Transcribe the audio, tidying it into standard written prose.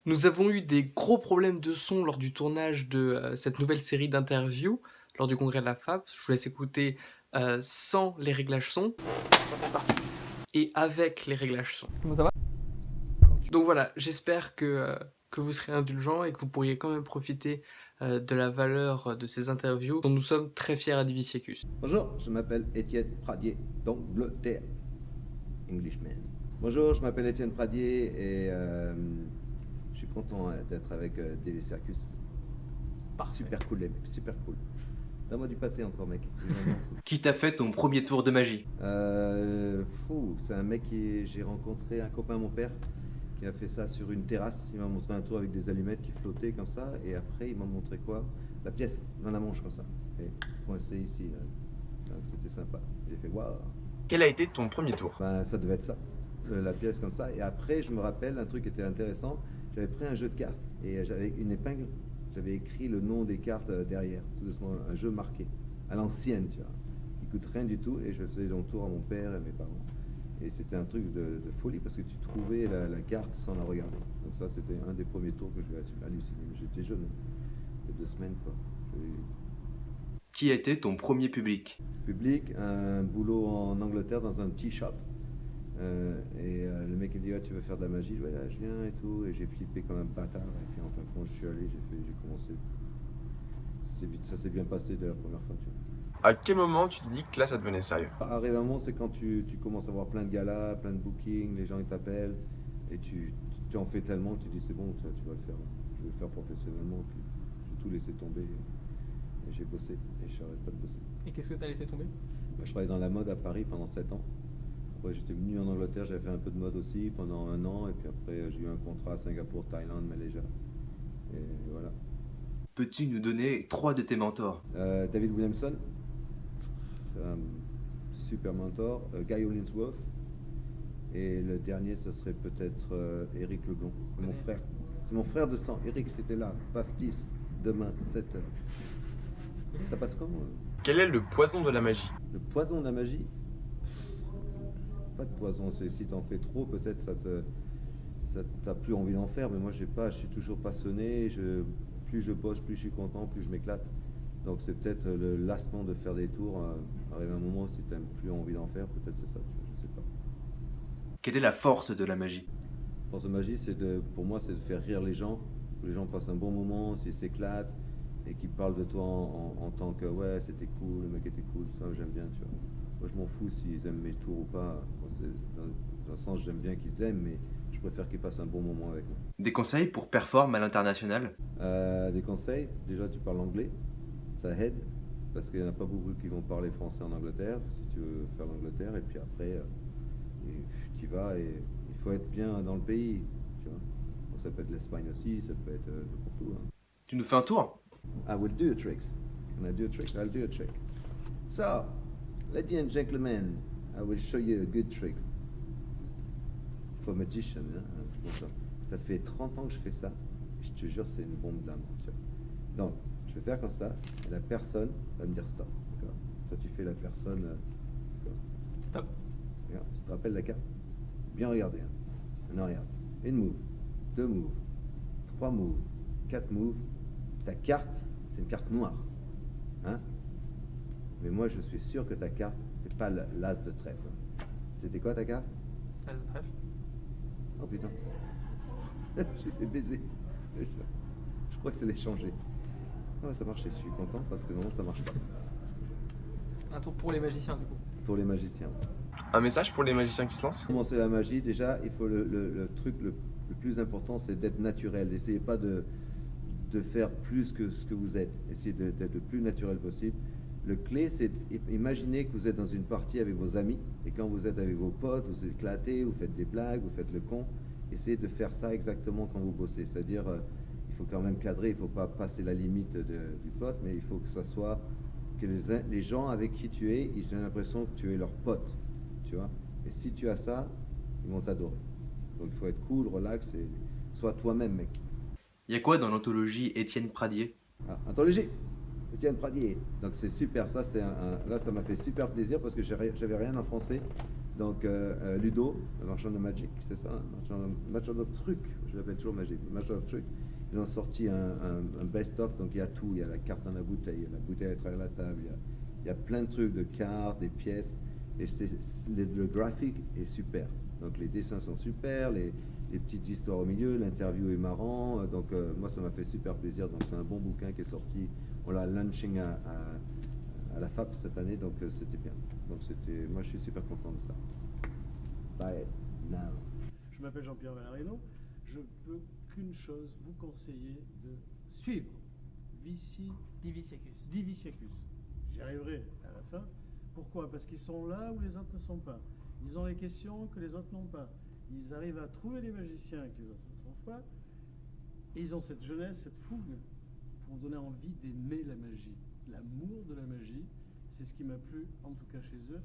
Nous avons eu des gros problèmes de son lors du tournage de cette nouvelle série d'interviews lors du congrès de la FAP. Je vous laisse écouter sans les réglages son et avec les réglages son. Comment ça va? Donc voilà, j'espère que vous serez indulgents et que vous pourriez quand même profiter de la valeur de ces interviews dont nous sommes très fiers à Diviciacus. Bonjour, je m'appelle Étienne Pradier d'Angleterre. Englishman. Bonjour, je m'appelle Étienne Pradier et je suis content d'être avec Diviciacus. Super cool les mecs, super cool. Donne-moi du pâté encore mec. Qui t'a fait ton premier tour de magie? C'est un mec j'ai rencontré un copain à mon père qui a fait ça sur une terrasse. Il m'a montré un tour avec des allumettes qui flottaient comme ça et après il m'a montré quoi? La pièce dans la manche comme ça. Et coincé ici. Donc c'était sympa. J'ai fait waouh. Quel a été ton premier tour? Ben, ça devait être ça, la pièce comme ça. Et après, je me rappelle, un truc qui était intéressant, j'avais pris un jeu de cartes et j'avais une épingle, j'avais écrit le nom des cartes derrière, tout doucement, un jeu marqué, à l'ancienne, tu vois. Il coûte rien du tout et je faisais mon tour à mon père et mes parents. Et c'était un truc de folie parce que tu trouvais la carte sans la regarder. Donc ça, c'était un des premiers tours que j'ai halluciné. J'étais jeune, il y a 2 semaines, quoi. Qui a été ton premier public? Public, un boulot en Angleterre dans un tea shop. Le mec il me dit ah, tu veux faire de la magie? Ouais, là, je viens et tout. Et j'ai flippé comme un bâtard. Et puis en fin de compte, je suis allé, j'ai commencé. Ça s'est bien passé dès la première fois. Tu vois. À quel moment tu t'es dit que là ça devenait sérieux? Arrive un moment, c'est quand tu commences à avoir plein de galas, plein de bookings, les gens ils t'appellent. Et tu en fais tellement que tu dis c'est bon, tu vas le faire. Je vais le faire professionnellement. Puis j'ai tout laissé tomber. Et j'ai bossé. Et je n'arrête pas de bosser. Et qu'est-ce que t'as laissé tomber? Je travaillais dans la mode à Paris pendant 7 ans. Après, j'étais venu en Angleterre, j'avais fait un peu de mode aussi pendant 1 an. Et puis après, j'ai eu un contrat à Singapour, Thaïlande, Malaisie. Et voilà. Peux-tu nous donner 3 de tes mentors? David Williamson, super mentor. Guy Hollingsworth. Et le dernier, ce serait peut-être Eric Leblond, mon frère. C'est mon frère de sang. Eric, c'était là. Pastis, demain, 7h. Ça passe comment? Quel est le poison de la magie? Le poison de la magie? Pas de poison, c'est si t'en fais trop, peut-être t'as plus envie d'en faire, mais moi je suis toujours passionné, plus je bosse, plus je suis content, plus je m'éclate. Donc c'est peut-être le lassement de faire des tours, arrive un moment si t'as plus envie d'en faire, peut-être c'est ça, je sais pas. Quelle est la force de la magie? La force de magie, pour moi, c'est de faire rire les gens, que les gens passent un bon moment, s'ils s'éclatent, et qu'ils parlent de toi en tant que ouais c'était cool, le mec était cool, ça j'aime bien, tu vois. Moi je m'en fous s'ils aiment mes tours ou pas, dans le sens j'aime bien qu'ils aiment, mais je préfère qu'ils passent un bon moment avec moi. Des conseils pour performer à l'international? Des conseils, déjà tu parles anglais, ça aide, parce qu'il n'y en a pas beaucoup qui vont parler français en Angleterre, si tu veux faire l'Angleterre, et puis après tu vas et il faut être bien dans le pays, tu vois. Donc, ça peut être l'Espagne aussi, ça peut être n'importe où. Hein. Tu nous fais un tour? I will do a trick. Can I do a trick? I'll do a trick. So, ladies and gentlemen, I will show you a good trick. For magician, hein? Bon, ça fait 30 ans que je fais ça. Je te jure, c'est une bombe d'amour. Donc, je vais faire comme ça, et la personne va me dire stop. Toi, tu fais la personne. Stop. Regarde, tu te rappelles la carte? Bien regarder. Hein. Maintenant, regarde. Une move, 2 moves, 3 moves, 4 moves. Ta carte, c'est une carte noire. Hein? Mais moi, je suis sûr que ta carte, c'est pas l'as de trèfle. C'était quoi ta carte? As de trèfle. Oh putain. J'ai fait baiser. Je crois que c'est l'échanger. Ah ouais, ça marchait. Je suis content parce que non, ça marche pas. Un tour pour les magiciens du coup. Pour les magiciens. Un message pour les magiciens qui se lancent? Commencer la magie, déjà, il faut le truc le plus important, c'est d'être naturel. N'essayez pas de faire plus que ce que vous êtes. Essayez d'être le plus naturel possible. Le clé, c'est imaginer que vous êtes dans une partie avec vos amis, et quand vous êtes avec vos potes, vous éclatez, vous faites des blagues, vous faites le con. Essayez de faire ça exactement quand vous bossez. C'est-à-dire, il faut quand même cadrer, il ne faut pas passer la limite du pote, mais il faut que ça soit que les gens avec qui tu es, ils ont l'impression que tu es leur pote, tu vois. Et si tu as ça, ils vont t'adorer. Donc il faut être cool, relax, et sois toi-même, mec. Y a quoi dans l'anthologie Étienne Pradier? Ah, anthologie Étienne Pradier. Donc c'est super, ça ça m'a fait super plaisir parce que j'avais rien en français. Donc Ludo, le marchand de Magic, c'est ça, marchand de trucs, je l'appelle toujours Magic, marchand de trucs. Ils ont sorti un best-of, donc il y a tout, il y a la carte dans la bouteille, il y a la bouteille à travers la table, il y a plein de trucs, de cartes, des pièces, et le graphique est super. Donc les dessins sont super, les petites histoires au milieu, l'interview est marrant, donc moi ça m'a fait super plaisir, donc c'est un bon bouquin qui est sorti, on l'a launching à la FAP cette année, donc c'était bien. Donc moi je suis super content de ça. Buy it now. Je m'appelle Jean-Pierre Valarino. Je peux qu'une chose vous conseiller de suivre. Diviciacus. J'y arriverai à la fin. Pourquoi? Parce qu'ils sont là où les autres ne sont pas. Ils ont les questions que les autres n'ont pas. Ils arrivent à trouver les magiciens que les autres ne trouvent pas. Et ils ont cette jeunesse, cette fougue pour vous donner envie d'aimer la magie. L'amour de la magie, c'est ce qui m'a plu, en tout cas chez eux.